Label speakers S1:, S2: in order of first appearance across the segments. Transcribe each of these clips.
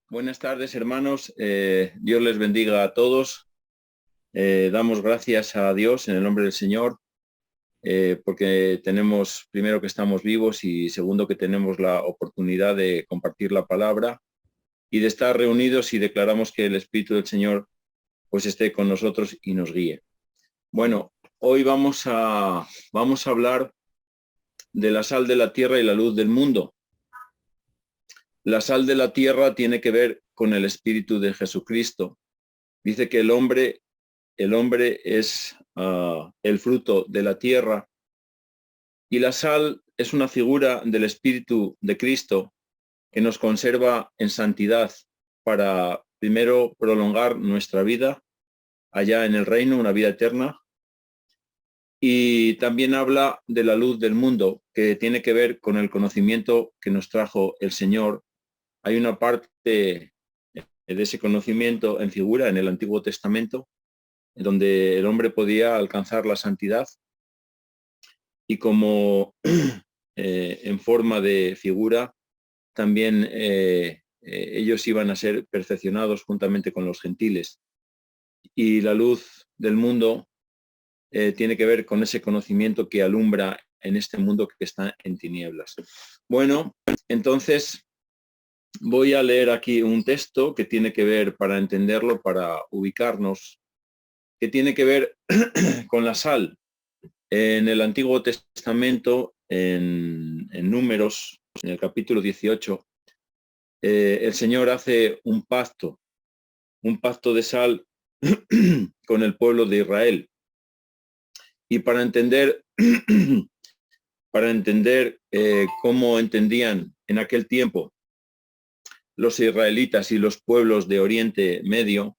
S1: Buenas tardes, hermanos. Dios les bendiga a todos. Damos gracias a Dios en el nombre del Señor, porque tenemos, primero, que estamos vivos y segundo, que tenemos la oportunidad de compartir la palabra y de estar reunidos, y declaramos que el Espíritu del Señor pues esté con nosotros y nos guíe. Bueno, hoy vamos a hablar de la sal de la tierra y la luz del mundo. La sal de la tierra tiene que ver con el Espíritu de Jesucristo. Dice que el hombre es el fruto de la tierra, y la sal es una figura del Espíritu de Cristo que nos conserva en santidad para, primero, prolongar nuestra vida allá en el reino, una vida eterna. Y también habla de la luz del mundo, que tiene que ver con el conocimiento que nos trajo el Señor. Hay una parte de ese conocimiento en figura en el Antiguo Testamento, donde el hombre podía alcanzar la santidad, y como en forma de figura también ellos iban a ser perfeccionados juntamente con los gentiles. Y la luz del mundo tiene que ver con ese conocimiento que alumbra en este mundo que está en tinieblas. Bueno, entonces voy a leer aquí un texto que tiene que ver, para entenderlo, para ubicarnos, que tiene que ver con la sal. En el Antiguo Testamento, en Números, en el capítulo 18, el Señor hace un pacto de sal con el pueblo de Israel. Y para entender, cómo entendían en aquel tiempo los israelitas y los pueblos de Oriente Medio,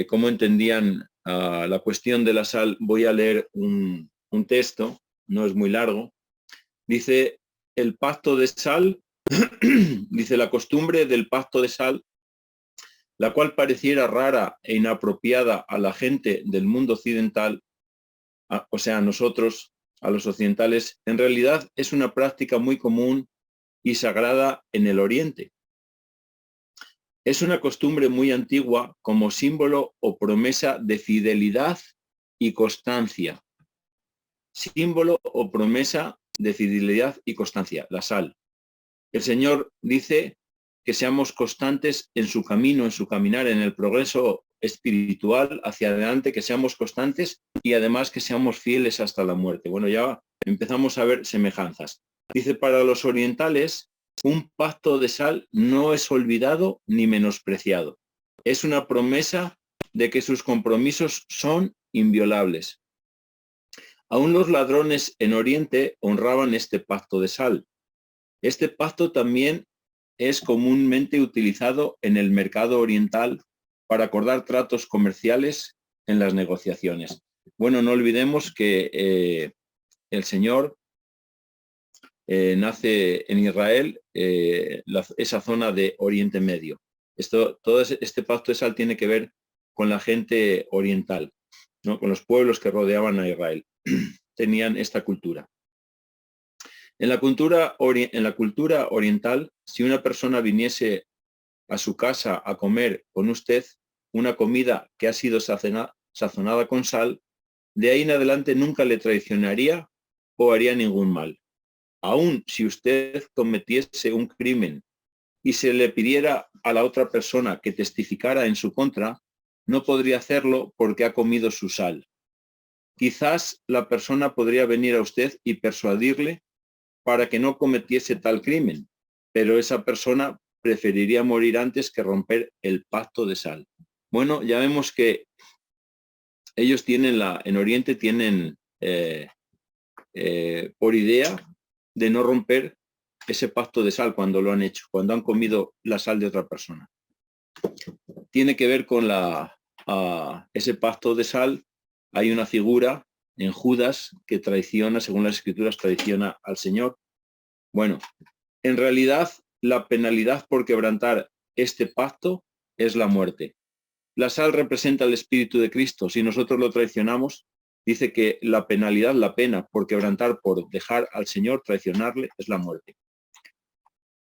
S1: cómo entendían la cuestión de la sal, voy a leer un texto, no es muy largo. Dice: el pacto de sal, dice: la costumbre del pacto de sal, la cual pareciera rara e inapropiada a la gente del mundo occidental, o sea, a nosotros, a los occidentales, en realidad es una práctica muy común y sagrada en el Oriente. Es una costumbre muy antigua como símbolo o promesa de fidelidad y constancia. Símbolo o promesa de fidelidad y constancia, la sal. El Señor dice que seamos constantes en su camino, en su caminar, en el progreso espiritual hacia adelante, que seamos constantes y además que seamos fieles hasta la muerte. Bueno, ya empezamos a ver semejanzas. Dice: para los orientales, un pacto de sal no es olvidado ni menospreciado. Es una promesa de que sus compromisos son inviolables. Aún los ladrones en Oriente honraban este pacto de sal. Este pacto también es comúnmente utilizado en el mercado oriental para acordar tratos comerciales en las negociaciones. Bueno, no olvidemos que el Señor nace en Israel, esa zona de Oriente Medio. Todo este pacto de sal tiene que ver con la gente oriental, ¿no? Con los pueblos que rodeaban a Israel. Tenían esta cultura. En la cultura oriental, si una persona viniese a su casa a comer con usted una comida que ha sido sazonada con sal, de ahí en adelante nunca le traicionaría o haría ningún mal. Aun si usted cometiese un crimen y se le pidiera a la otra persona que testificara en su contra, no podría hacerlo porque ha comido su sal. Quizás la persona podría venir a usted y persuadirle para que no cometiese tal crimen, pero esa persona preferiría morir antes que romper el pacto de sal. Bueno, ya vemos que ellos en Oriente tienen por idea de no romper ese pacto de sal cuando lo han hecho, cuando han comido la sal de otra persona. Tiene que ver con ese pacto de sal. Hay una figura en Judas que traiciona, según las Escrituras, traiciona al Señor. Bueno, en realidad la penalidad por quebrantar este pacto es la muerte. La sal representa el Espíritu de Cristo. Si nosotros lo traicionamos, dice que la penalidad, la pena por quebrantar, por dejar al Señor, traicionarle, es la muerte.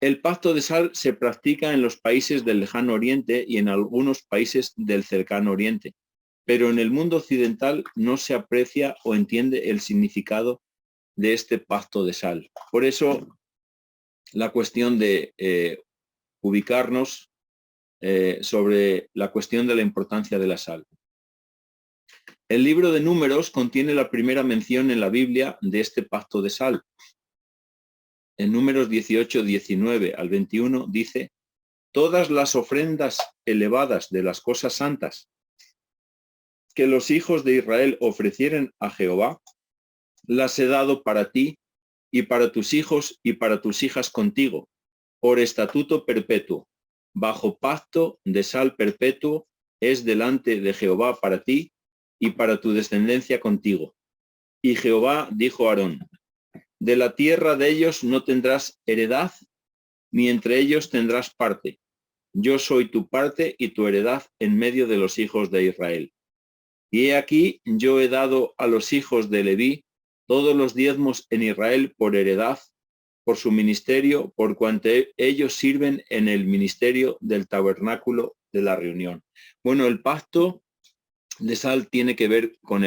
S1: El pacto de sal se practica en los países del lejano oriente y en algunos países del cercano oriente, pero en el mundo occidental no se aprecia o entiende el significado de este pacto de sal. Por eso la cuestión de ubicarnos sobre la cuestión de la importancia de la sal. El libro de Números contiene la primera mención en la Biblia de este pacto de sal. En Números 18, 19 al 21 dice: todas las ofrendas elevadas de las cosas santas que los hijos de Israel ofrecieren a Jehová, las he dado para ti y para tus hijos y para tus hijas contigo, por estatuto perpetuo, bajo pacto de sal perpetuo es delante de Jehová para ti y para tu descendencia contigo. Y Jehová dijo a Aarón: de la tierra de ellos no tendrás heredad, ni entre ellos tendrás parte. Yo soy tu parte y tu heredad en medio de los hijos de Israel. Y he aquí, yo he dado a los hijos de Leví todos los diezmos en Israel por heredad, por su ministerio, por cuanto ellos sirven en el ministerio del tabernáculo de la reunión. Bueno, el pacto de sal tiene que ver con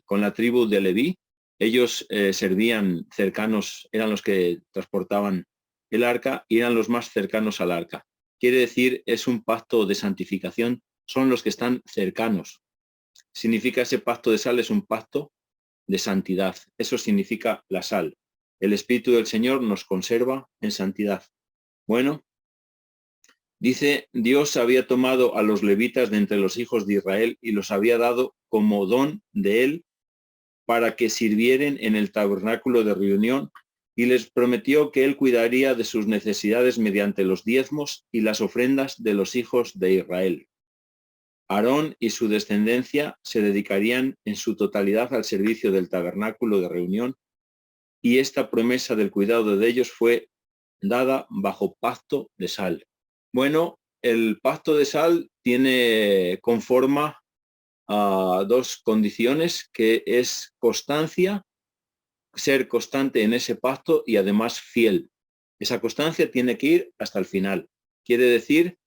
S1: la tribu de Leví. Ellos servían cercanos, eran los que transportaban el arca y eran los más cercanos al arca. Quiere decir, es un pacto de santificación, son los que están cercanos. Significa ese pacto de sal es un pacto de santidad. Eso significa la sal. El Espíritu del Señor nos conserva en santidad. Bueno, dice, Dios había tomado a los levitas de entre los hijos de Israel y los había dado como don de él para que sirvieren en el tabernáculo de reunión, y les prometió que él cuidaría de sus necesidades mediante los diezmos y las ofrendas de los hijos de Israel. Aarón y su descendencia se dedicarían en su totalidad al servicio del tabernáculo de reunión, y esta promesa del cuidado de ellos fue dada bajo pacto de sal. Bueno, el pacto de sal conforma a dos condiciones, que es constancia, ser constante en ese pacto y además fiel. Esa constancia tiene que ir hasta el final. Quiere decir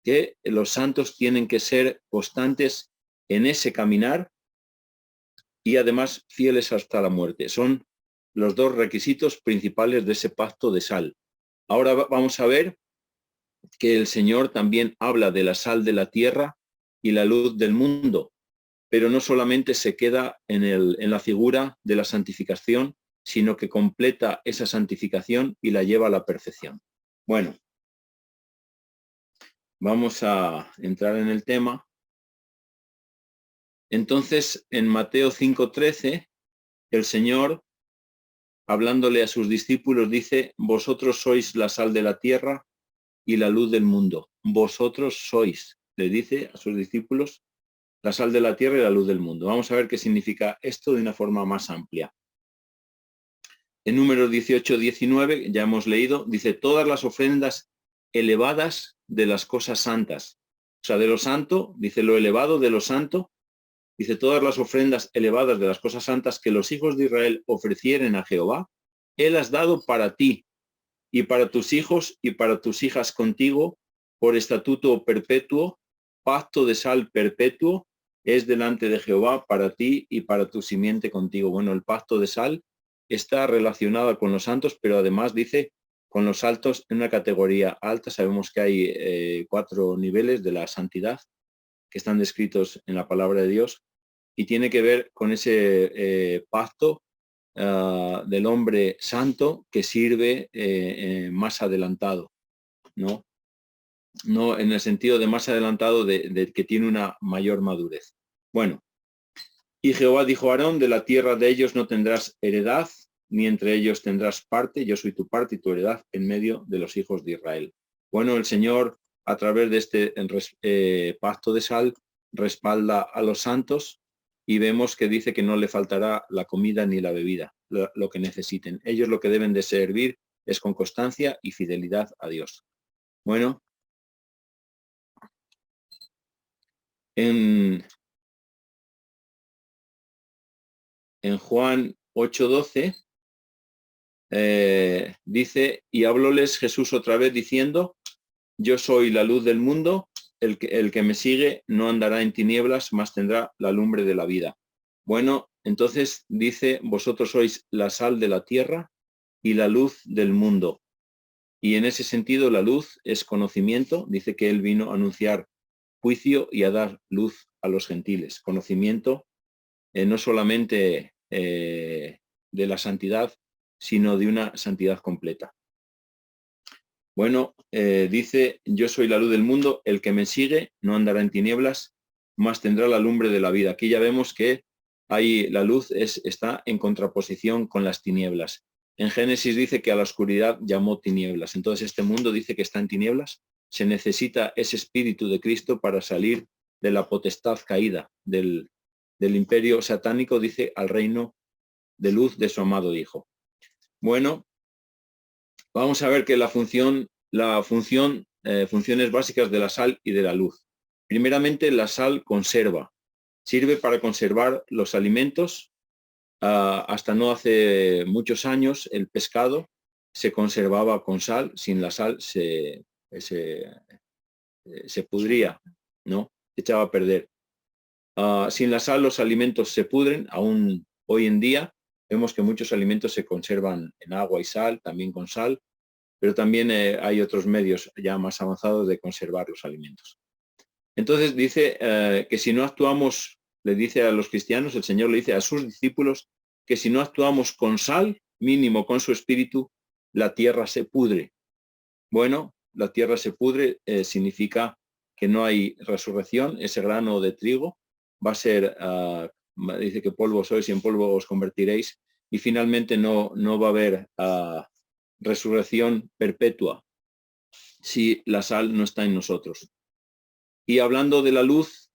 S1: que los santos tienen que ser constantes en ese caminar y además fieles hasta la muerte. Son los dos requisitos principales de ese pacto de sal. Ahora vamos a ver que el Señor también habla de la sal de la tierra y la luz del mundo, pero no solamente se queda en la figura de la santificación, sino que completa esa santificación y la lleva a la perfección. Bueno, vamos a entrar en el tema. Entonces, en Mateo 5:13, el Señor, hablándole a sus discípulos, dice: vosotros sois la sal de la tierra y la luz del mundo. Vosotros sois, le dice a sus discípulos, la sal de la tierra y la luz del mundo. Vamos a ver qué significa esto de una forma más amplia. En Números 18, 19, ya hemos leído, dice: todas las ofrendas elevadas de las cosas santas. O sea, de lo santo, dice lo elevado de lo santo, dice todas las ofrendas elevadas de las cosas santas que los hijos de Israel ofrecieren a Jehová, él has dado para ti y para tus hijos y para tus hijas contigo, por estatuto perpetuo, pacto de sal perpetuo, es delante de Jehová para ti y para tu simiente contigo. Bueno, el pacto de sal está relacionado con los santos, pero además dice con los altos en una categoría alta. Sabemos que hay 4 niveles de la santidad que están descritos en la palabra de Dios, y tiene que ver con ese pacto del hombre santo que sirve más adelantado, ¿no? No en el sentido de más adelantado de que tiene una mayor madurez. Bueno, y Jehová dijo a Aarón: de la tierra de ellos no tendrás heredad, ni entre ellos tendrás parte. Yo soy tu parte y tu heredad en medio de los hijos de Israel. Bueno, el Señor, a través de este pacto de sal, respalda a los santos, y vemos que dice que no le faltará la comida ni la bebida, lo que necesiten. Ellos lo que deben de servir es con constancia y fidelidad a Dios. Bueno, en Juan 8:12 dice, y hablóles Jesús otra vez diciendo, yo soy la luz del mundo, el que me sigue no andará en tinieblas, mas tendrá la lumbre de la vida. Bueno, entonces dice, vosotros sois la sal de la tierra y la luz del mundo. Y en ese sentido la luz es conocimiento, dice que él vino a anunciar juicio y a dar luz a los gentiles. Conocimiento no solamente de la santidad, sino de una santidad completa. Bueno, dice, yo soy la luz del mundo, el que me sigue no andará en tinieblas, mas tendrá la lumbre de la vida. Aquí ya vemos que ahí la luz está en contraposición con las tinieblas. En Génesis dice que a la oscuridad llamó tinieblas. Entonces este mundo dice que está en tinieblas. Se necesita ese espíritu de Cristo para salir de la potestad caída del imperio satánico, dice, al reino de luz de su amado Hijo. Bueno, vamos a ver que funciones básicas de la sal y de la luz. Primeramente, la sal conserva. Sirve para conservar los alimentos. Hasta no hace muchos años, el pescado se conservaba con sal. Sin la sal se pudría, ¿no? Se echaba a perder. Sin la sal los alimentos se pudren. Aún hoy en día vemos que muchos alimentos se conservan en agua y sal, también con sal, pero también hay otros medios ya más avanzados de conservar los alimentos. Entonces dice que si no actuamos, le dice a los cristianos, el Señor le dice a sus discípulos, que si no actuamos con sal, mínimo con su espíritu, la tierra se pudre. Bueno, la tierra se pudre significa que no hay resurrección. Ese grano de trigo va a ser, dice que polvo sois y en polvo os convertiréis, y finalmente no va a haber resurrección perpetua si la sal no está en nosotros. Y hablando de la luz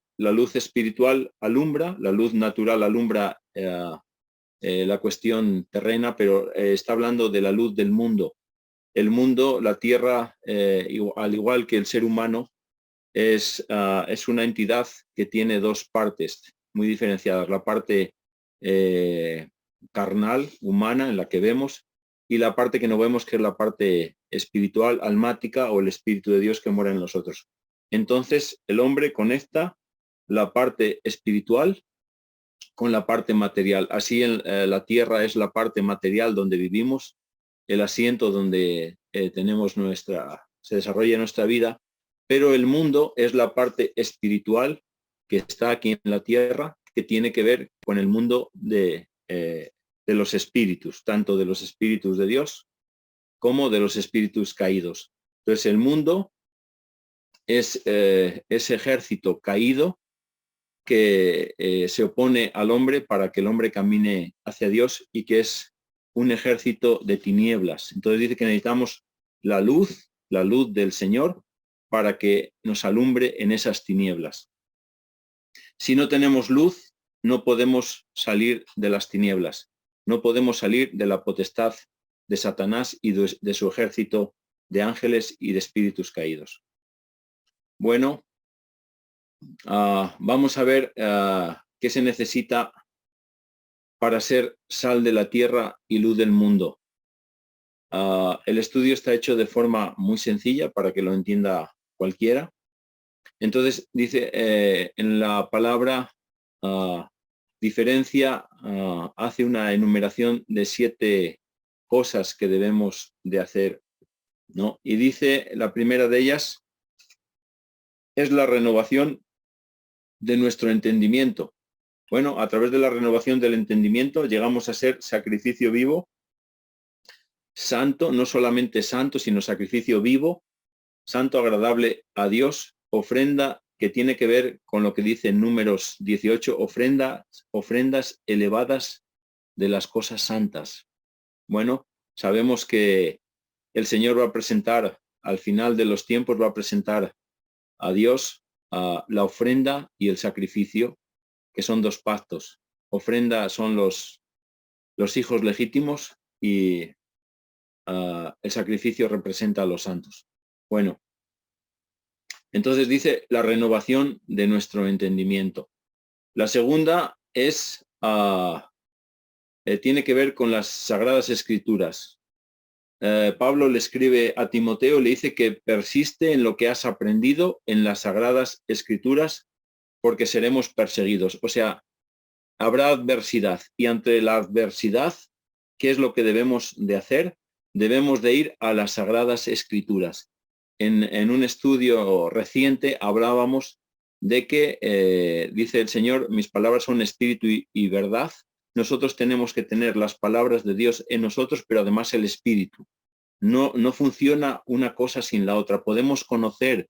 S1: espiritual alumbra, la luz natural alumbra la cuestión terrena, pero está hablando de la luz del mundo. El mundo, la tierra, al igual que el ser humano, es una entidad que tiene dos partes muy diferenciadas. La parte carnal, humana, en la que vemos, y la parte que no vemos, que es la parte espiritual, almática, o el Espíritu de Dios que mora en nosotros. Entonces, el hombre conecta la parte espiritual con la parte material. Así la tierra es la parte material donde vivimos, el asiento donde se desarrolla nuestra vida, pero el mundo es la parte espiritual que está aquí en la tierra, que tiene que ver con el mundo de los espíritus, tanto de los espíritus de Dios como de los espíritus caídos. Entonces el mundo es ese ejército caído que se opone al hombre para que el hombre camine hacia Dios, y que es un ejército de tinieblas. Entonces dice que necesitamos la luz del Señor para que nos alumbre en esas tinieblas. Si no tenemos luz, no podemos salir de las tinieblas, no podemos salir de la potestad de Satanás y de su ejército de ángeles y de espíritus caídos. Bueno, vamos a ver qué se necesita para ser sal de la tierra y luz del mundo. El estudio está hecho de forma muy sencilla para que lo entienda cualquiera. Entonces dice en la palabra diferencia, hace una enumeración de 7 cosas que debemos de hacer, ¿no? Y dice, la primera de ellas es la renovación de nuestro entendimiento. Bueno, a través de la renovación del entendimiento llegamos a ser sacrificio vivo, santo, no solamente santo, sino sacrificio vivo, santo, agradable a Dios, ofrenda que tiene que ver con lo que dice en Números 18, ofrendas elevadas de las cosas santas. Bueno, sabemos que el Señor va a presentar, al final de los tiempos, va a presentar a Dios la ofrenda y el sacrificio, que son 2 pactos. Ofrenda son los hijos legítimos, y el sacrificio representa a los santos. Bueno, entonces dice la renovación de nuestro entendimiento. La segunda es, tiene que ver con las Sagradas Escrituras. Pablo le escribe a Timoteo, le dice que persiste en lo que has aprendido en las Sagradas Escrituras, porque seremos perseguidos. O sea, habrá adversidad, y ante la adversidad, ¿qué es lo que debemos de hacer? Debemos de ir a las Sagradas Escrituras. En un estudio reciente hablábamos de que, dice el Señor, mis palabras son espíritu y verdad. Nosotros tenemos que tener las palabras de Dios en nosotros, pero además el espíritu. No funciona una cosa sin la otra. Podemos conocer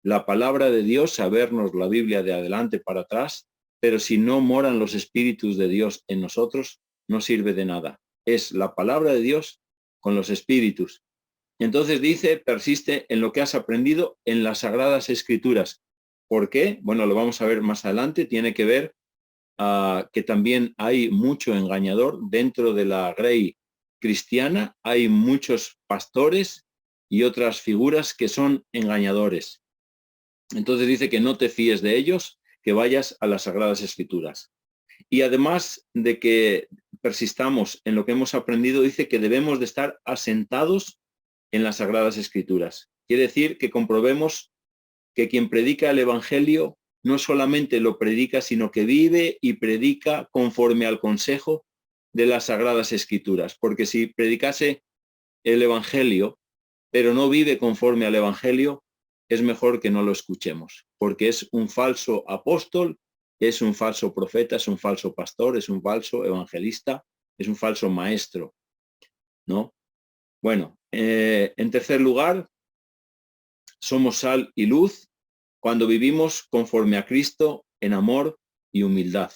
S1: la palabra de Dios, sabernos la Biblia de adelante para atrás, pero si no moran los espíritus de Dios en nosotros, no sirve de nada. Es la palabra de Dios con los espíritus. Entonces dice, persiste en lo que has aprendido en las Sagradas Escrituras. ¿Por qué? Bueno, lo vamos a ver más adelante. Tiene que ver que también hay mucho engañador dentro de la grey cristiana. Hay muchos pastores y otras figuras que son engañadores. Entonces dice que no te fíes de ellos, que vayas a las Sagradas Escrituras. Y además de que persistamos en lo que hemos aprendido, dice que debemos de estar asentados en las Sagradas Escrituras. Quiere decir que comprobemos que quien predica el Evangelio no solamente lo predica, sino que vive y predica conforme al consejo de las Sagradas Escrituras. Porque si predicase el Evangelio, pero no vive conforme al Evangelio, es mejor que no lo escuchemos, porque es un falso apóstol, es un falso profeta, es un falso pastor, es un falso evangelista, es un falso maestro, ¿no? Bueno, en tercer lugar, somos sal y luz cuando vivimos conforme a Cristo en amor y humildad.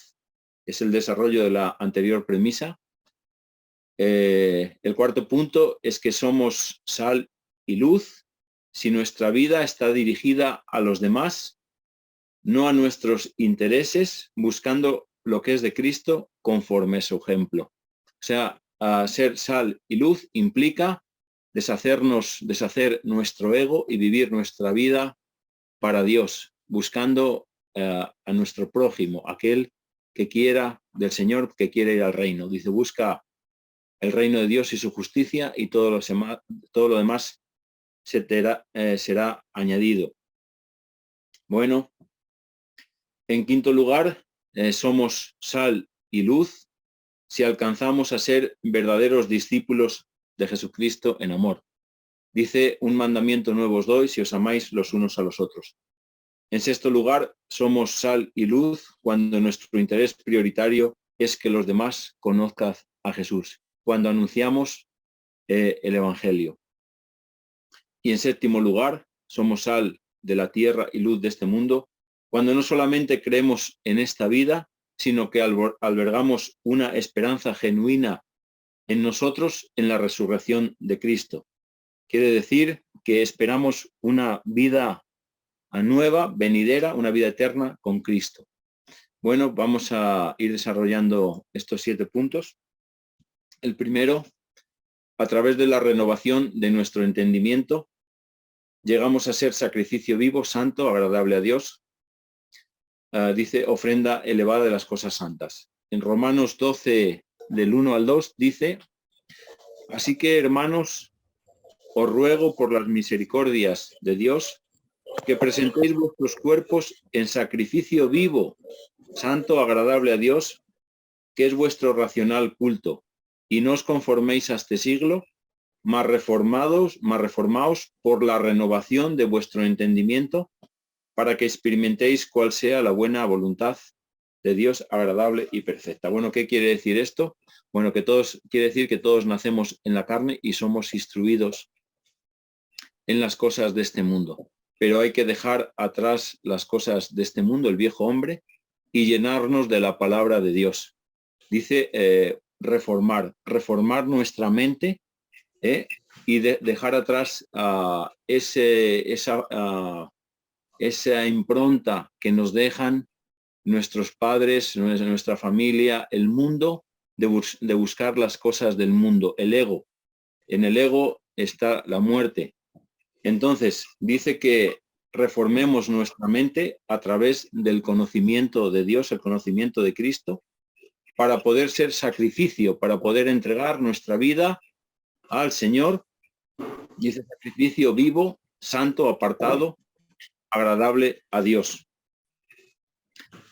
S1: Es el desarrollo de la anterior premisa. El cuarto punto es que somos sal y luz si nuestra vida está dirigida a los demás, no a nuestros intereses, buscando lo que es de Cristo conforme a su ejemplo. O sea, ser sal y luz implica deshacer nuestro ego y vivir nuestra vida para Dios, buscando a nuestro prójimo, aquel que quiera del Señor, que quiere ir al reino. Dice, busca el reino de Dios y su justicia, y todo lo demás será añadido. Bueno, en quinto lugar, somos sal y luz si alcanzamos a ser verdaderos discípulos de Jesucristo en amor. Dice, un mandamiento nuevo os doy, si os amáis los unos a los otros. En sexto lugar, somos sal y luz cuando nuestro interés prioritario es que los demás conozcan a Jesús, cuando anunciamos el Evangelio. Y en séptimo lugar, somos sal de la tierra y luz de este mundo, cuando no solamente creemos en esta vida, sino que albergamos una esperanza genuina en nosotros en la resurrección de Cristo. Quiere decir que esperamos una vida nueva, venidera, una vida eterna con Cristo. Bueno, vamos a ir desarrollando estos 7 puntos. El primero, a través de la renovación de nuestro entendimiento, llegamos a ser sacrificio vivo, santo, agradable a Dios. Dice, ofrenda elevada de las cosas santas. En Romanos 12, del 1 al 2, dice, así que, hermanos, os ruego por las misericordias de Dios que presentéis vuestros cuerpos en sacrificio vivo, santo, agradable a Dios, que es vuestro racional culto, y no os conforméis a este siglo, mas reformaos por la renovación de vuestro entendimiento, para que experimentéis cuál sea la buena voluntad de Dios, agradable y perfecta. Bueno, ¿qué quiere decir esto? Bueno, quiere decir que todos nacemos en la carne y somos instruidos en las cosas de este mundo. Pero hay que dejar atrás las cosas de este mundo, el viejo hombre, y llenarnos de la palabra de Dios. Dice reformar nuestra mente y dejar atrás esa impronta que nos dejan nuestros padres, nuestra familia, el mundo, de buscar las cosas del mundo, el ego. En el ego está la muerte. Entonces, dice que reformemos nuestra mente a través del conocimiento de Dios, el conocimiento de Cristo, para poder ser sacrificio, para poder entregar nuestra vida al Señor Dice sacrificio vivo, santo, apartado, agradable a Dios.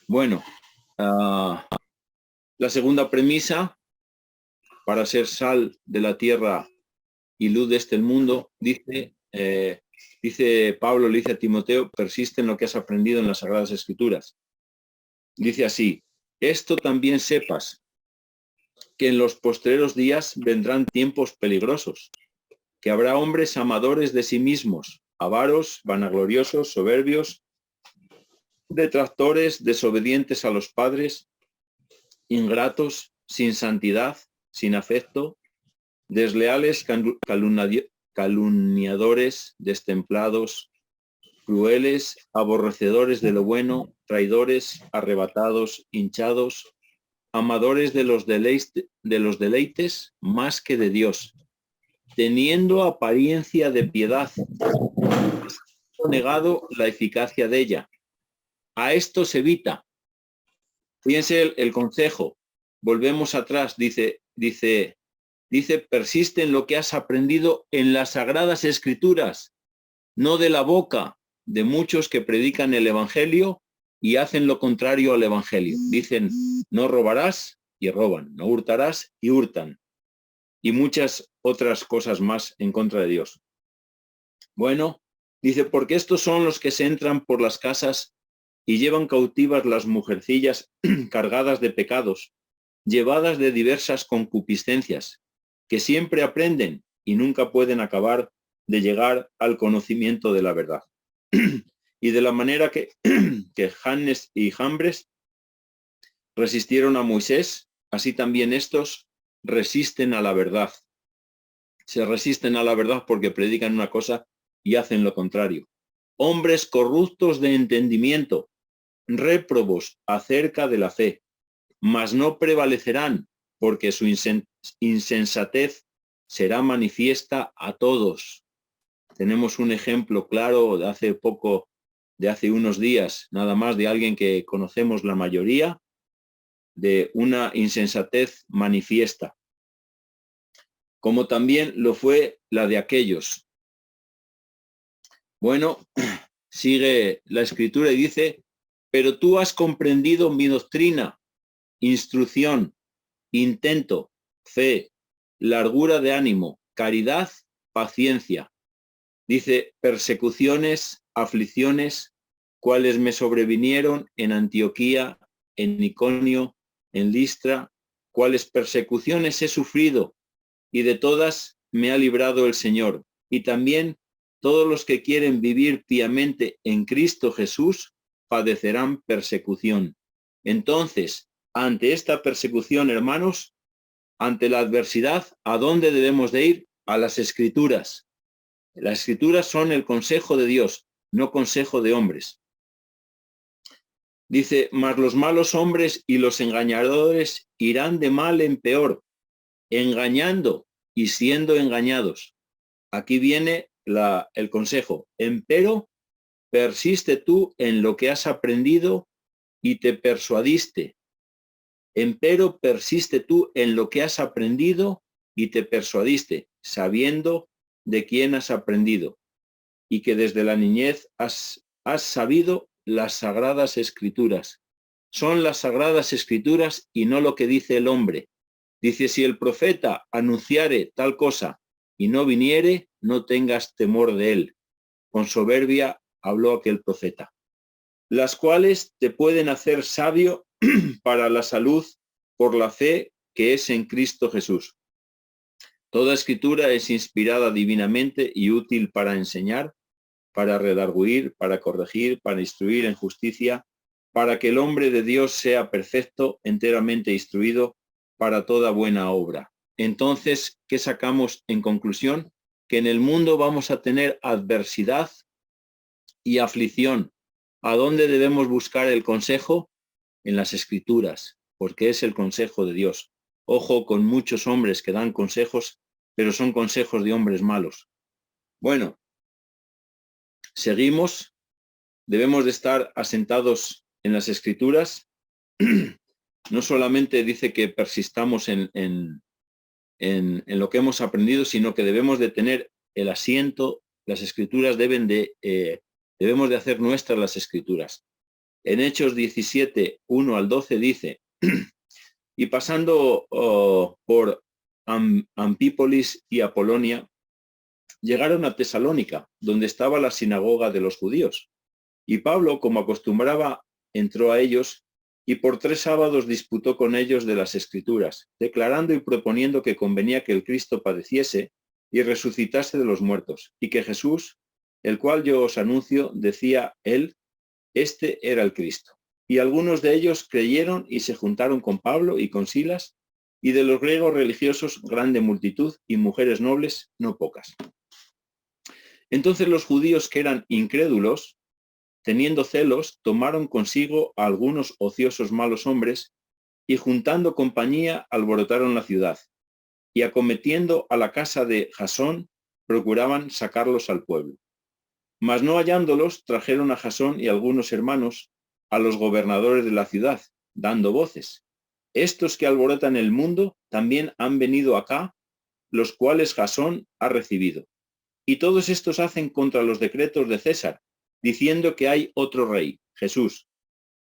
S1: Bueno, la segunda premisa para ser sal de la tierra y luz de este mundo, dice Pablo, le dice a Timoteo, persiste en lo que has aprendido en las Sagradas Escrituras. Dice así, esto también sepas, que en los postreros días vendrán tiempos peligrosos, que habrá hombres amadores de sí mismos, avaros, vanagloriosos, soberbios, detractores, desobedientes a los padres, ingratos, sin santidad, sin afecto, desleales, calumniadores, destemplados, crueles, aborrecedores de lo bueno, traidores, arrebatados, hinchados, amadores de los deleites más que de Dios, teniendo apariencia de piedad, negado la eficacia de ella. A esto se evita. Fíjense el consejo. Volvemos atrás, dice, persiste en lo que has aprendido en las Sagradas Escrituras, no de la boca de muchos que predican el Evangelio y hacen lo contrario al Evangelio. Dicen, no robarás y roban, no hurtarás y hurtan. Y muchas otras cosas más en contra de Dios. Bueno, dice, porque estos son los que se entran por las casas y llevan cautivas las mujercillas cargadas de pecados, llevadas de diversas concupiscencias, que siempre aprenden y nunca pueden acabar de llegar al conocimiento de la verdad. Y de la manera que Jannes y Jambres resistieron a Moisés, así también estos resisten a la verdad. Se resisten a la verdad porque predican una cosa y hacen lo contrario. Hombres corruptos de entendimiento, réprobos acerca de la fe, mas no prevalecerán, porque su insensatez será manifiesta a todos. Tenemos un ejemplo claro de hace poco, de hace unos días, nada más, de alguien que conocemos la mayoría, de una insensatez manifiesta, como también lo fue la de aquellos. Bueno, sigue la escritura y dice, pero tú has comprendido mi doctrina, instrucción, intento, fe, largura de ánimo, caridad, paciencia. Dice, persecuciones, aflicciones, cuales me sobrevinieron en Antioquía, en Iconio, en Listra, cuales persecuciones he sufrido, y de todas me ha librado el Señor. Y también todos los que quieren vivir piamente en Cristo Jesús padecerán persecución. Entonces, ante esta persecución, hermanos, ante la adversidad, ¿a dónde debemos de ir? A las Escrituras. Las Escrituras son el consejo de Dios, no consejo de hombres. Dice, mas los malos hombres y los engañadores irán de mal en peor, engañando y siendo engañados. Aquí viene el consejo. Empero, persiste tú en lo que has aprendido y te persuadiste. Empero, persiste tú en lo que has aprendido y te persuadiste, sabiendo de quién has aprendido, y que desde la niñez has sabido las Sagradas Escrituras. Son las Sagradas Escrituras y no lo que dice el hombre. Dice, si el profeta anunciare tal cosa y no viniere, no tengas temor de él. Con soberbia habló aquel profeta. Las cuales te pueden hacer sabio para la salud por la fe que es en Cristo Jesús. Toda escritura es inspirada divinamente y útil para enseñar, para redarguir, para corregir, para instruir en justicia, para que el hombre de Dios sea perfecto, enteramente instruido para toda buena obra. Entonces, ¿qué sacamos en conclusión? Que en el mundo vamos a tener adversidad y aflicción. ¿A dónde debemos buscar el consejo? En las Escrituras, porque es el consejo de Dios. Ojo con muchos hombres que dan consejos, pero son consejos de hombres malos. Bueno, seguimos. Debemos de estar asentados en las Escrituras. No solamente dice que persistamos en lo que hemos aprendido, sino que debemos de tener el asiento, las escrituras debemos de hacer nuestras las escrituras. En Hechos 17, 1 al 12 dice, y pasando por Ampípolis y Apolonia, llegaron a Tesalónica, donde estaba la sinagoga de los judíos. Y Pablo, como acostumbraba, entró a ellos y por 3 sábados disputó con ellos de las escrituras, declarando y proponiendo que convenía que el Cristo padeciese y resucitase de los muertos, y que Jesús, el cual yo os anuncio, decía él, este era el Cristo. Y algunos de ellos creyeron y se juntaron con Pablo y con Silas, y de los griegos religiosos grande multitud y mujeres nobles no pocas. Entonces los judíos que eran incrédulos, teniendo celos, tomaron consigo a algunos ociosos malos hombres y juntando compañía alborotaron la ciudad y acometiendo a la casa de Jasón procuraban sacarlos al pueblo. Mas no hallándolos trajeron a Jasón y algunos hermanos a los gobernadores de la ciudad, dando voces. Estos que alborotan el mundo también han venido acá, los cuales Jasón ha recibido. Y todos estos hacen contra los decretos de César, diciendo que hay otro rey, Jesús.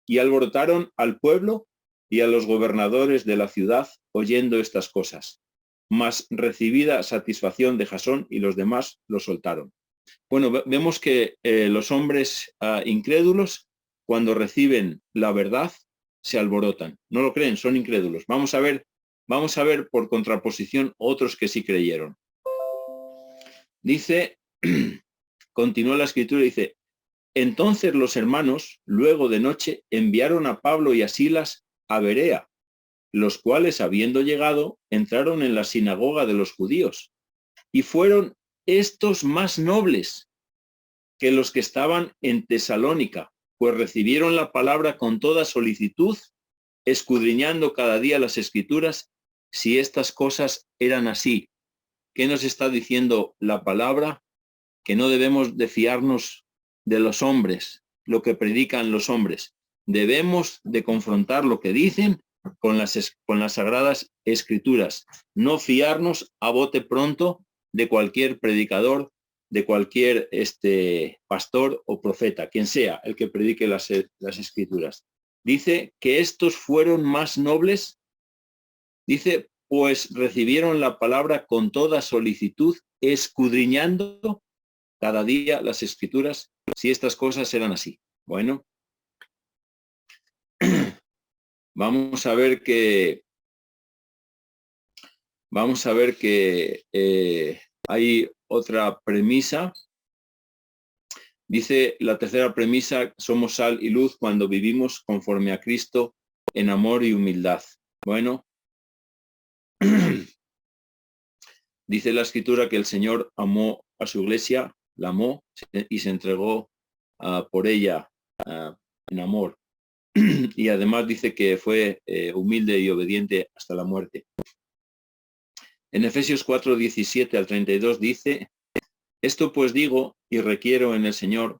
S1: Y alborotaron al pueblo y a los gobernadores de la ciudad oyendo estas cosas. Mas recibida satisfacción de Jasón y los demás lo soltaron. Bueno, vemos que los hombres incrédulos, cuando reciben la verdad, se alborotan. No lo creen, son incrédulos. Vamos a ver por contraposición otros que sí creyeron. Dice, continúa la escritura, dice, entonces los hermanos, luego de noche, enviaron a Pablo y a Silas a Berea, los cuales, habiendo llegado, entraron en la sinagoga de los judíos, y fueron estos más nobles que los que estaban en Tesalónica, pues recibieron la palabra con toda solicitud, escudriñando cada día las escrituras, si estas cosas eran así. ¿Qué nos está diciendo la palabra? Que no debemos de fiarnos de los hombres, lo que predican los hombres. Debemos de confrontar lo que dicen con las sagradas escrituras. No fiarnos a bote pronto de cualquier predicador, de cualquier pastor o profeta, quien sea el que predique las escrituras. Dice que estos fueron más nobles. Dice, pues recibieron la palabra con toda solicitud, escudriñando cada día las escrituras, si estas cosas eran así. Bueno, vamos a ver que hay otra premisa. Dice la tercera premisa, somos sal y luz cuando vivimos conforme a Cristo en amor y humildad. Bueno, dice la escritura que el Señor amó a su iglesia, la amó y se entregó por ella en amor. Y además dice que fue humilde y obediente hasta la muerte. En Efesios 4, 17 al 32 dice, esto pues digo y requiero en el Señor,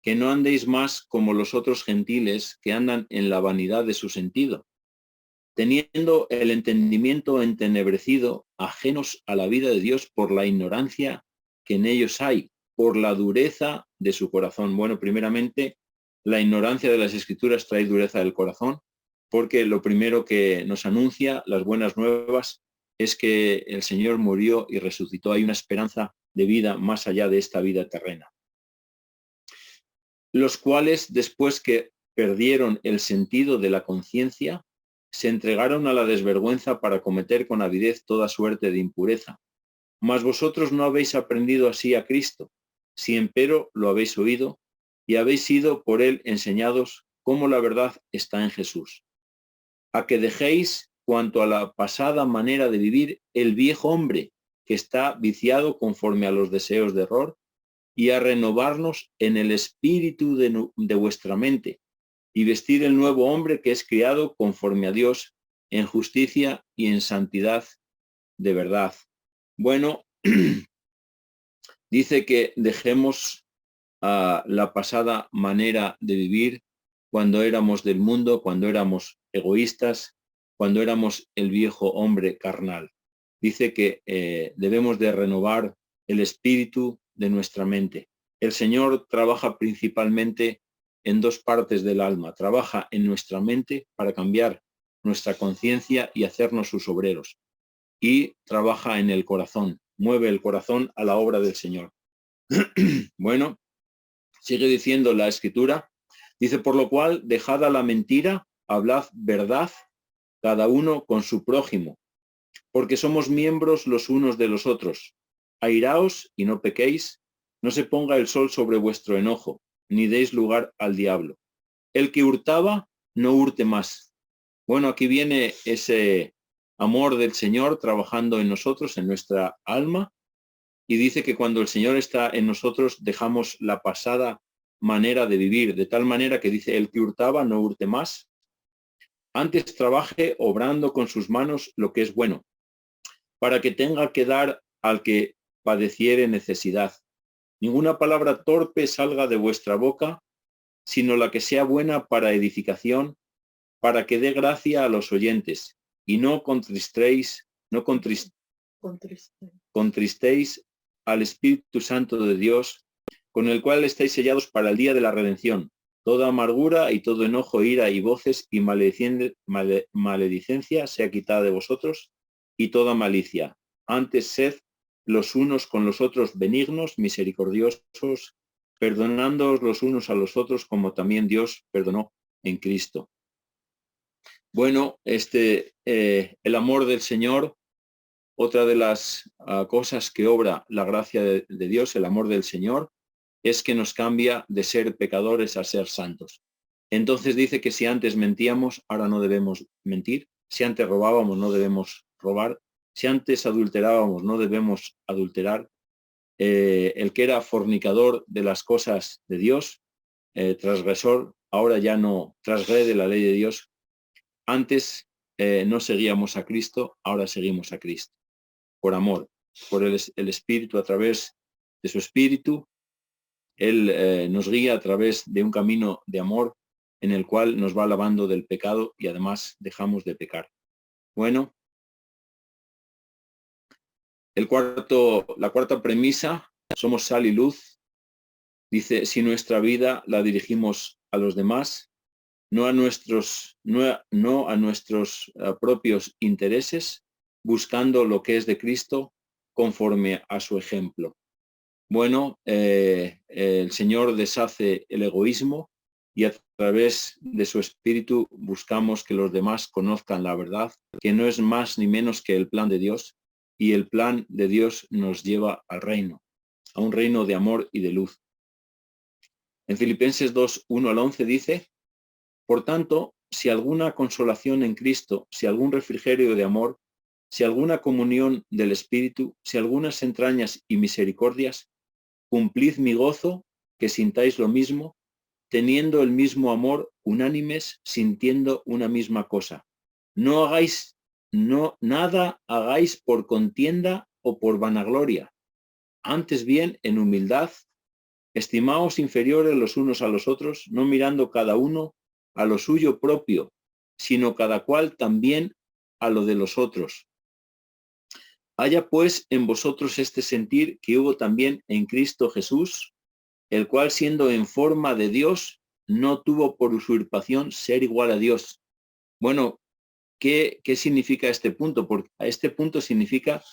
S1: que no andéis más como los otros gentiles que andan en la vanidad de su sentido, teniendo el entendimiento entenebrecido, ajenos a la vida de Dios por la ignorancia que en ellos hay, por la dureza de su corazón. Bueno, primeramente, la ignorancia de las escrituras trae dureza del corazón, porque lo primero que nos anuncia las buenas nuevas es que el Señor murió y resucitó. Hay una esperanza de vida más allá de esta vida terrena. Los cuales, después que perdieron el sentido de la conciencia, se entregaron a la desvergüenza para cometer con avidez toda suerte de impureza. Mas vosotros no habéis aprendido así a Cristo, si empero lo habéis oído y habéis sido por él enseñados cómo la verdad está en Jesús. A que dejéis, cuanto a la pasada manera de vivir, el viejo hombre que está viciado conforme a los deseos de error, y a renovarnos en el espíritu de vuestra mente, y vestir el nuevo hombre que es criado conforme a Dios en justicia y en santidad de verdad. Bueno, dice que dejemos la pasada manera de vivir cuando éramos del mundo, cuando éramos egoístas, cuando éramos el viejo hombre carnal. Dice que debemos de renovar el espíritu de nuestra mente. El Señor trabaja principalmente en dos partes del alma. Trabaja en nuestra mente para cambiar nuestra conciencia y hacernos sus obreros. Y trabaja en el corazón, mueve el corazón a la obra del Señor. Bueno, sigue diciendo la Escritura, dice, por lo cual, dejada la mentira, hablad verdad, cada uno con su prójimo, porque somos miembros los unos de los otros. Airaos y no pequéis, no se ponga el sol sobre vuestro enojo, ni deis lugar al diablo. El que hurtaba, no hurte más. Bueno, aquí viene ese amor del Señor trabajando en nosotros, en nuestra alma, y dice que cuando el Señor está en nosotros, dejamos la pasada manera de vivir, de tal manera que dice, el que hurtaba, no hurte más. Antes trabaje obrando con sus manos lo que es bueno, para que tenga que dar al que padeciere necesidad. Ninguna palabra torpe salga de vuestra boca, sino la que sea buena para edificación, para que dé gracia a los oyentes, y no contristéis al Espíritu Santo de Dios, con el cual estáis sellados para el día de la redención. Toda amargura y todo enojo, ira y voces y maledicencia sea quitada de vosotros, y toda malicia. Antes sed los unos con los otros benignos, misericordiosos, perdonándoos los unos a los otros, como también Dios perdonó en Cristo. Bueno, el amor del Señor, otra de las cosas que obra la gracia de Dios, el amor del Señor, es que nos cambia de ser pecadores a ser santos. Entonces dice que si antes mentíamos, ahora no debemos mentir. Si antes robábamos, no debemos robar. Si antes adulterábamos, no debemos adulterar. El que era fornicador de las cosas de Dios, transgresor, ahora ya no transgrede la ley de Dios. Antes no seguíamos a Cristo, ahora seguimos a Cristo. Por amor, por el Espíritu, a través de su Espíritu, Él nos guía a través de un camino de amor en el cual nos va lavando del pecado y además dejamos de pecar. Bueno, la cuarta premisa, somos sal y luz. Dice, si nuestra vida la dirigimos a los demás, no a nuestros propios intereses, buscando lo que es de Cristo conforme a su ejemplo. Bueno, el Señor deshace el egoísmo y a través de su Espíritu buscamos que los demás conozcan la verdad, que no es más ni menos que el plan de Dios, y el plan de Dios nos lleva al reino, a un reino de amor y de luz. En Filipenses 2, 1 al 11 dice, por tanto, si alguna consolación en Cristo, si algún refrigerio de amor, si alguna comunión del Espíritu, si algunas entrañas y misericordias, cumplid mi gozo, que sintáis lo mismo, teniendo el mismo amor, unánimes, sintiendo una misma cosa. Nada hagáis por contienda o por vanagloria. Antes bien, en humildad, estimaos inferiores los unos a los otros, no mirando cada uno a lo suyo propio, sino cada cual también a lo de los otros. Haya pues en vosotros este sentir que hubo también en Cristo Jesús, el cual siendo en forma de Dios, no tuvo por usurpación ser igual a Dios. Bueno, ¿qué significa este punto? Porque a este punto significa,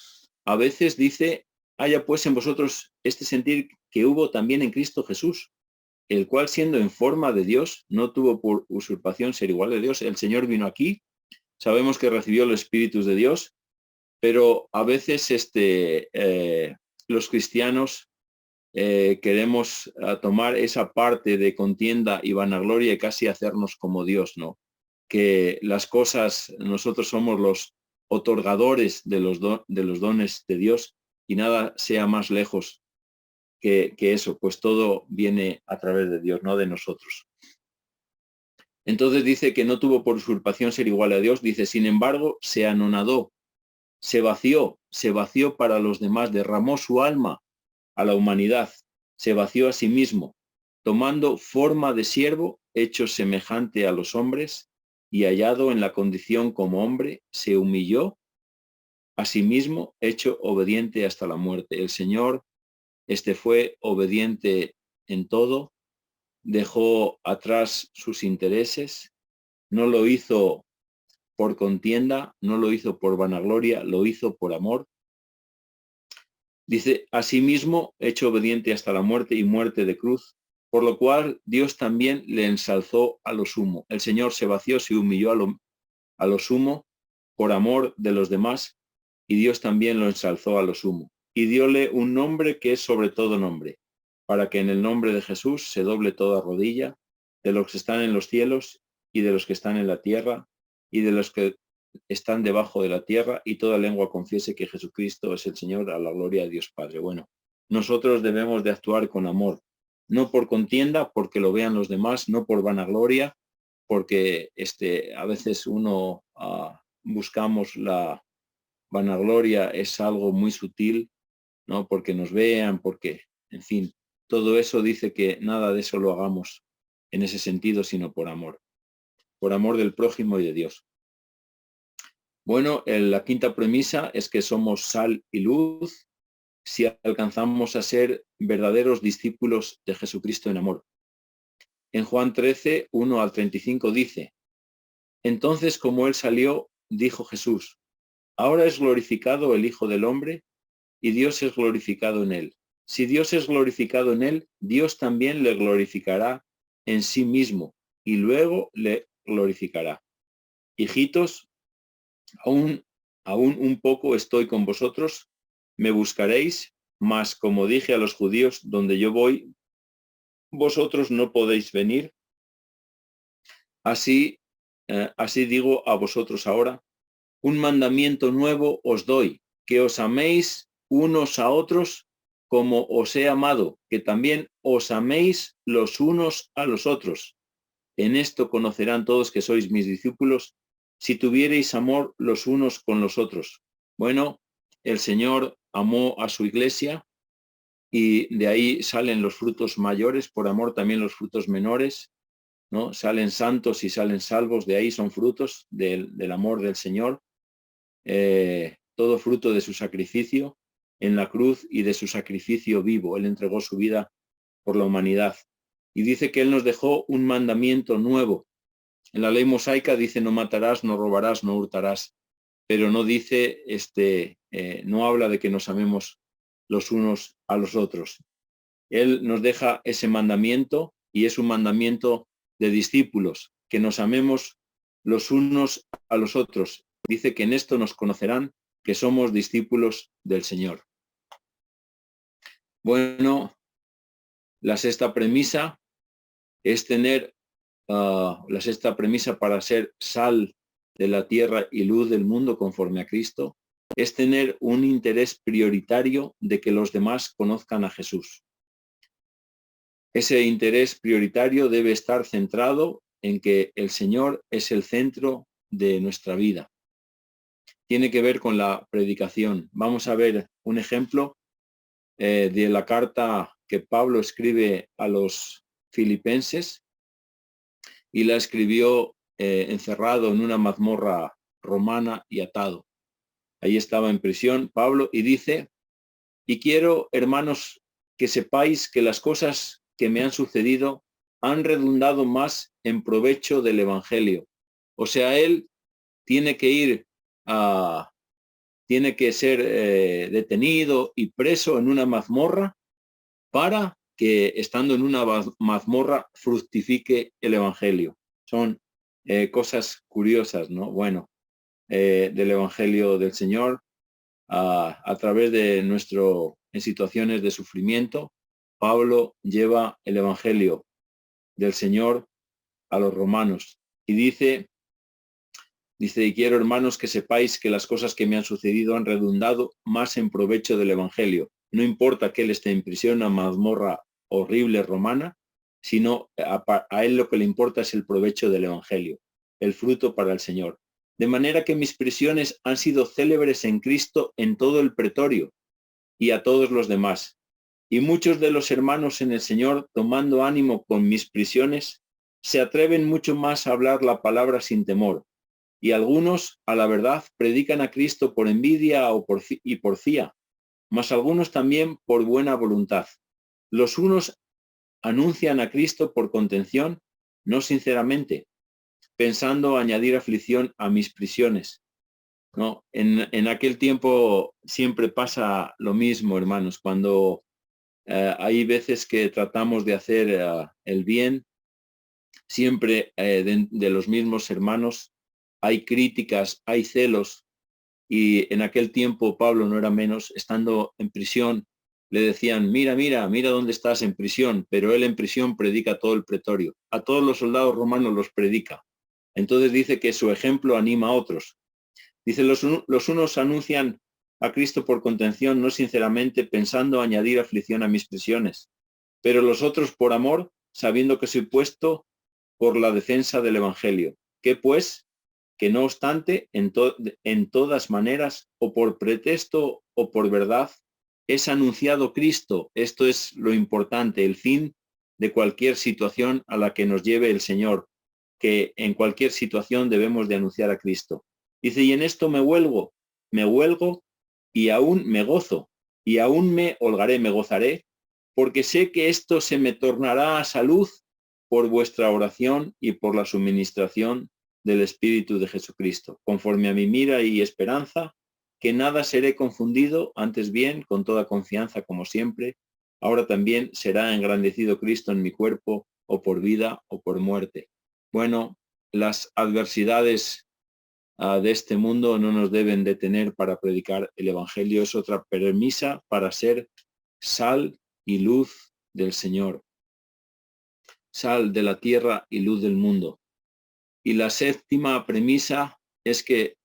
S1: a veces dice, haya pues en vosotros este sentir que hubo también en Cristo Jesús, el cual siendo en forma de Dios, no tuvo por usurpación ser igual a Dios. El Señor vino aquí, sabemos que recibió los espíritus de Dios, pero a veces los cristianos queremos tomar esa parte de contienda y vanagloria y casi hacernos como Dios, ¿no? Que las cosas, nosotros somos los otorgadores de los dones de Dios y nada sea más lejos que eso, pues todo viene a través de Dios, no de nosotros. Entonces dice que no tuvo por usurpación ser igual a Dios, dice, sin embargo, se anonadó, se vació para los demás, derramó su alma a la humanidad, se vació a sí mismo, tomando forma de siervo, hecho semejante a los hombres, y hallado en la condición como hombre, se humilló asimismo hecho obediente hasta la muerte. El Señor, fue obediente en todo, dejó atrás sus intereses, no lo hizo por contienda, no lo hizo por vanagloria, lo hizo por amor. Dice, asimismo, hecho obediente hasta la muerte y muerte de cruz, por lo cual Dios también le ensalzó a lo sumo. El Señor se vació, se humilló a lo sumo por amor de los demás, y Dios también lo ensalzó a lo sumo. Y dióle un nombre que es sobre todo nombre, para que en el nombre de Jesús se doble toda rodilla, de los que están en los cielos y de los que están en la tierra y de los que están debajo de la tierra, y toda lengua confiese que Jesucristo es el Señor, a la gloria de Dios Padre. Bueno, nosotros debemos de actuar con amor, no por contienda, porque lo vean los demás, no por vanagloria, porque a veces uno buscamos la vanagloria, es algo muy sutil, ¿no? Porque nos vean, porque, en fin, todo eso dice que nada de eso lo hagamos en ese sentido, sino por amor del prójimo y de Dios. Bueno, la quinta premisa es que somos sal y luz si alcanzamos a ser verdaderos discípulos de Jesucristo en amor. En Juan 13, 1 al 35 dice, entonces como él salió, dijo Jesús, ahora es glorificado el Hijo del Hombre y Dios es glorificado en él. Si Dios es glorificado en él, Dios también le glorificará en sí mismo y luego le glorificará. Hijitos, aún un poco estoy con vosotros, me buscaréis, mas como dije a los judíos, donde yo voy, vosotros no podéis venir. Así digo a vosotros ahora, un mandamiento nuevo os doy, que os améis unos a otros como os he amado, que también os améis los unos a los otros. En esto conocerán todos que sois mis discípulos, si tuviereis amor los unos con los otros. Bueno, el Señor amó a su iglesia y de ahí salen los frutos mayores, por amor también los frutos menores, ¿no? Salen santos y salen salvos, de ahí son frutos del amor del Señor. Todo fruto de su sacrificio en la cruz y de su sacrificio vivo. Él entregó su vida por la humanidad. Y dice que Él nos dejó un mandamiento nuevo. En la ley mosaica dice no matarás, no robarás, no hurtarás, pero no dice, no habla de que nos amemos los unos a los otros. Él nos deja ese mandamiento y es un mandamiento de discípulos, que nos amemos los unos a los otros. Dice que en esto nos conocerán que somos discípulos del Señor. Bueno, la sexta premisa es la sexta premisa para ser sal de la tierra y luz del mundo conforme a Cristo, es tener un interés prioritario de que los demás conozcan a Jesús. Ese interés prioritario debe estar centrado en que el Señor es el centro de nuestra vida. Tiene que ver con la predicación. Vamos a ver un ejemplo de la carta que Pablo escribe a los filipenses, y la escribió encerrado en una mazmorra romana y atado. Ahí estaba en prisión Pablo y dice, y quiero, hermanos, que sepáis que las cosas que me han sucedido han redundado más en provecho del Evangelio. O sea, él tiene que tiene que ser detenido y preso en una mazmorra para que estando en una mazmorra fructifique el Evangelio. Son cosas curiosas, ¿no? Bueno, del Evangelio del Señor a través de en situaciones de sufrimiento, Pablo lleva el Evangelio del Señor a los romanos y dice, y quiero, hermanos, que sepáis que las cosas que me han sucedido han redundado más en provecho del Evangelio. No importa que él esté en prisión, una mazmorra horrible romana, sino a él lo que le importa es el provecho del Evangelio, el fruto para el Señor. De manera que mis prisiones han sido célebres en Cristo en todo el pretorio y a todos los demás. Y muchos de los hermanos en el Señor, tomando ánimo con mis prisiones, se atreven mucho más a hablar la palabra sin temor. y algunos a la verdad predican a Cristo por envidia o por porfía, mas algunos también por buena voluntad. Los unos anuncian a Cristo por contención, no sinceramente, pensando añadir aflicción a mis prisiones. No, en aquel tiempo siempre pasa lo mismo, hermanos, cuando hay veces que tratamos de hacer el bien, siempre de los mismos hermanos hay críticas, hay celos, y en aquel tiempo Pablo no era menos, estando en prisión, le decían, mira, mira, mira dónde estás en prisión, pero él en prisión predica a todo el pretorio, a todos los soldados romanos los predica. Entonces dice que su ejemplo anima a otros. Dice, los unos anuncian a Cristo por contención, no sinceramente, pensando añadir aflicción a mis prisiones, pero los otros por amor, sabiendo que soy puesto por la defensa del Evangelio. ¿Qué pues? Que no obstante, en todas maneras, o por pretexto o por verdad, es anunciado Cristo. Esto es lo importante, el fin de cualquier situación a la que nos lleve el Señor, que en cualquier situación debemos de anunciar a Cristo. Dice, y en esto me huelgo y aún me gozo, y aún me holgaré, me gozaré, porque sé que esto se me tornará a salud por vuestra oración y por la suministración del Espíritu de Jesucristo, conforme a mi mira y esperanza, que nada seré confundido, antes bien, con toda confianza como siempre, ahora también será engrandecido Cristo en mi cuerpo, o por vida o por muerte. Bueno, las adversidades de este mundo no nos deben detener para predicar el Evangelio. Es otra premisa para ser sal y luz del Señor. Sal de la tierra y luz del mundo. Y la séptima premisa es que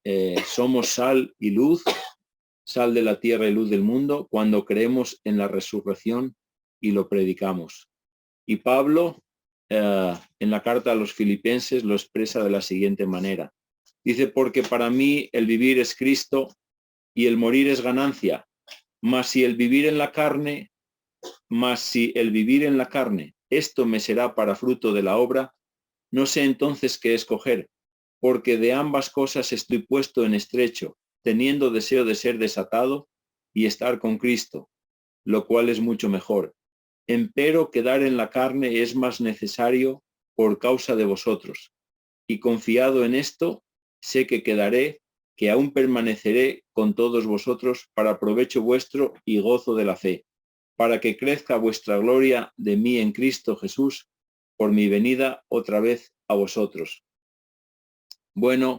S1: somos sal y luz, sal de la tierra y luz del mundo, cuando creemos en la resurrección y lo predicamos. Y Pablo, en la carta a los Filipenses, lo expresa de la siguiente manera. Dice, porque para mí el vivir es Cristo y el morir es ganancia, mas si el vivir en la carne, esto me será para fruto de la obra, no sé entonces qué escoger, porque de ambas cosas estoy puesto en estrecho, teniendo deseo de ser desatado y estar con Cristo, lo cual es mucho mejor. Empero quedar en la carne es más necesario por causa de vosotros, y confiado en esto, sé que quedaré, que aún permaneceré con todos vosotros para provecho vuestro y gozo de la fe, para que crezca vuestra gloria de mí en Cristo Jesús, por mi venida otra vez a vosotros. Bueno,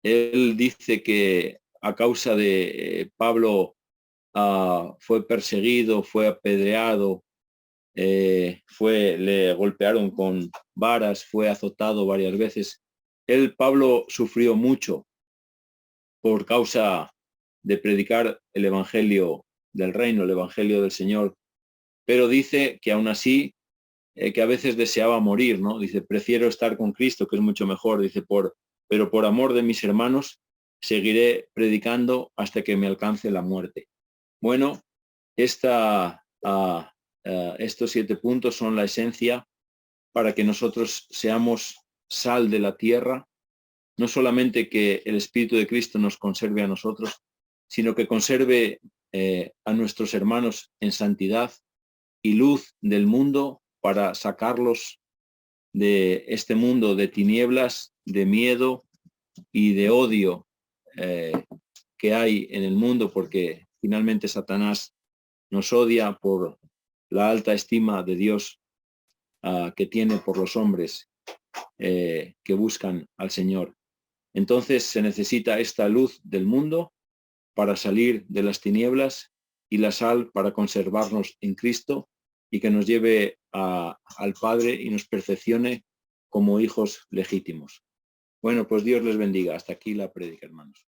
S1: él dice que a causa de Pablo fue perseguido, fue apedreado, le golpearon con varas, fue azotado varias veces. Pablo, sufrió mucho por causa de predicar el Evangelio del Reino, el Evangelio del Señor, pero dice que aún así, que a veces deseaba morir, ¿no? Dice, prefiero estar con Cristo, que es mucho mejor, dice, pero por amor de mis hermanos, seguiré predicando hasta que me alcance la muerte. Bueno, estos 7 puntos son la esencia para que nosotros seamos sal de la tierra, no solamente que el Espíritu de Cristo nos conserve a nosotros, sino que conserve a nuestros hermanos en santidad y luz del mundo para sacarlos de este mundo de tinieblas, de miedo y de odio que hay en el mundo, porque finalmente Satanás nos odia por la alta estima de Dios que tiene por los hombres que buscan al Señor. Entonces se necesita esta luz del mundo para salir de las tinieblas y la sal para conservarnos en Cristo y que nos lleve al Padre y nos perfeccione como hijos legítimos. Bueno, pues Dios les bendiga. Hasta aquí la prédica, hermanos.